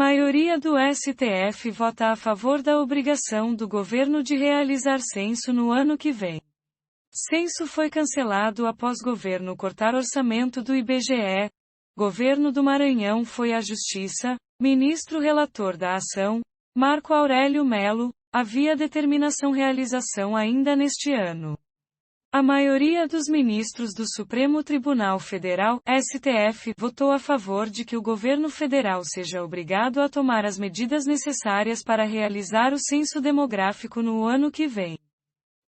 Maioria do STF vota a favor da obrigação do governo de realizar censo no ano que vem. Censo foi cancelado após governo cortar orçamento do IBGE. Governo do Maranhão foi à Justiça. Ministro relator da ação, Marco Aurélio Melo, havia determinação realização ainda neste ano. A maioria dos ministros do Supremo Tribunal Federal, STF, votou a favor de que o governo federal seja obrigado a tomar as medidas necessárias para realizar o censo demográfico no ano que vem.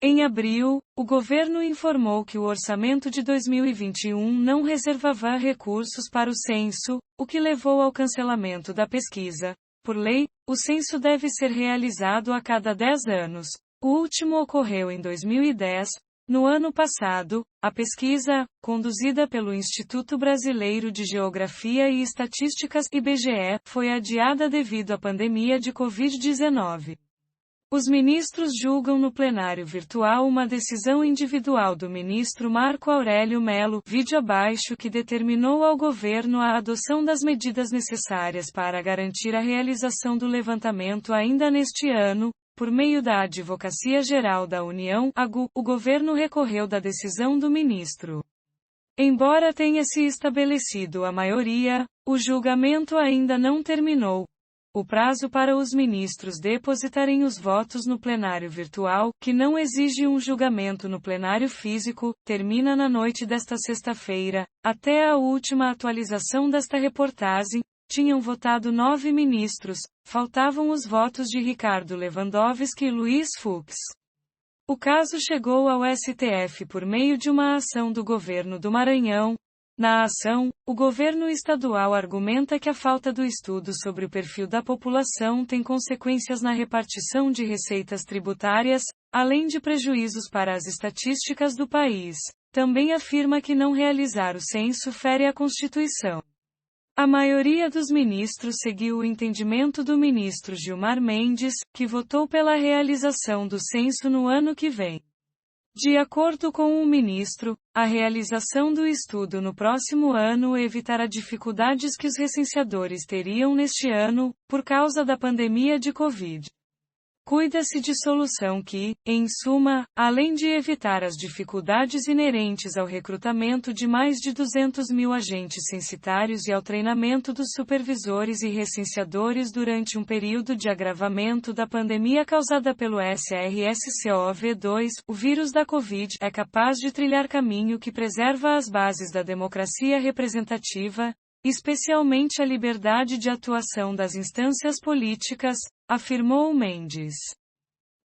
Em abril, o governo informou que o orçamento de 2021 não reservava recursos para o censo, o que levou ao cancelamento da pesquisa. Por lei, o censo deve ser realizado a cada 10 anos. O último ocorreu em 2010. No ano passado, a pesquisa, conduzida pelo Instituto Brasileiro de Geografia e Estatísticas (IBGE), foi adiada devido à pandemia de Covid-19. Os ministros julgam no plenário virtual uma decisão individual do ministro Marco Aurélio Melo, vídeo abaixo, que determinou ao governo a adoção das medidas necessárias para garantir a realização do levantamento ainda neste ano. Por meio da Advocacia Geral da União, AGU, o governo recorreu da decisão do ministro. Embora tenha se estabelecido a maioria, o julgamento ainda não terminou. O prazo para os ministros depositarem os votos no plenário virtual, que não exige um julgamento no plenário físico, termina na noite desta sexta-feira. Até a última atualização desta reportagem, tinham votado 9 ministros, faltavam os votos de Ricardo Lewandowski e Luiz Fux. O caso chegou ao STF por meio de uma ação do governo do Maranhão. Na ação, o governo estadual argumenta que a falta do estudo sobre o perfil da população tem consequências na repartição de receitas tributárias, além de prejuízos para as estatísticas do país. Também afirma que não realizar o censo fere a Constituição. A maioria dos ministros seguiu o entendimento do ministro Gilmar Mendes, que votou pela realização do censo no ano que vem. De acordo com o ministro, a realização do estudo no próximo ano evitará dificuldades que os recenseadores teriam neste ano, por causa da pandemia de Covid. Cuida-se de solução que, em suma, além de evitar as dificuldades inerentes ao recrutamento de mais de 200 mil agentes censitários e ao treinamento dos supervisores e recenseadores durante um período de agravamento da pandemia causada pelo SARS-CoV-2, o vírus da Covid é capaz de trilhar caminho que preserva as bases da democracia representativa, especialmente a liberdade de atuação das instâncias políticas, afirmou Mendes.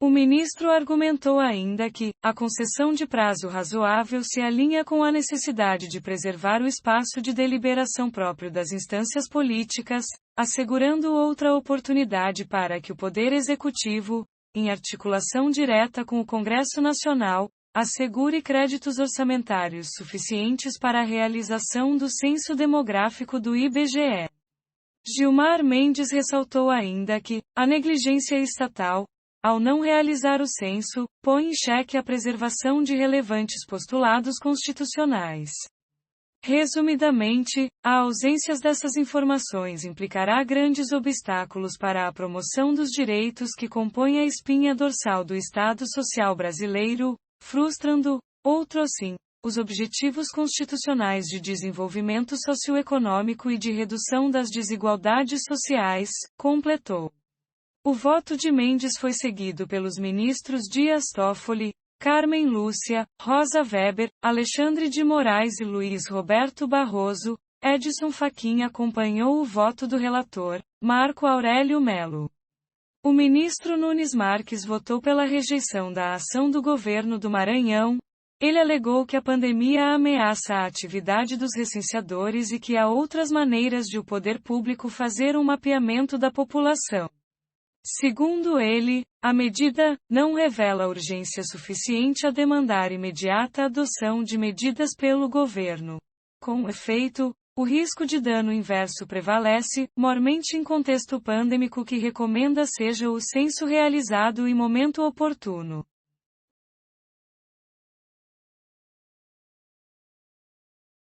O ministro argumentou ainda que a concessão de prazo razoável se alinha com a necessidade de preservar o espaço de deliberação próprio das instâncias políticas, assegurando outra oportunidade para que o Poder Executivo, em articulação direta com o Congresso Nacional, assegure créditos orçamentários suficientes para a realização do censo demográfico do IBGE. Gilmar Mendes ressaltou ainda que a negligência estatal, ao não realizar o censo, põe em xeque a preservação de relevantes postulados constitucionais. Resumidamente, a ausência dessas informações implicará grandes obstáculos para a promoção dos direitos que compõem a espinha dorsal do Estado Social brasileiro, frustrando, outrossim, os objetivos constitucionais de desenvolvimento socioeconômico e de redução das desigualdades sociais, completou. O voto de Mendes foi seguido pelos ministros Dias Toffoli, Carmen Lúcia, Rosa Weber, Alexandre de Moraes e Luiz Roberto Barroso. Edson Fachin acompanhou o voto do relator, Marco Aurélio Melo. O ministro Nunes Marques votou pela rejeição da ação do governo do Maranhão. Ele alegou que a pandemia ameaça a atividade dos recenseadores e que há outras maneiras de o poder público fazer um mapeamento da população. Segundo ele, a medida não revela urgência suficiente a demandar imediata adoção de medidas pelo governo. Com efeito, o risco de dano inverso prevalece, mormente em contexto pandêmico que recomenda seja o censo realizado em momento oportuno.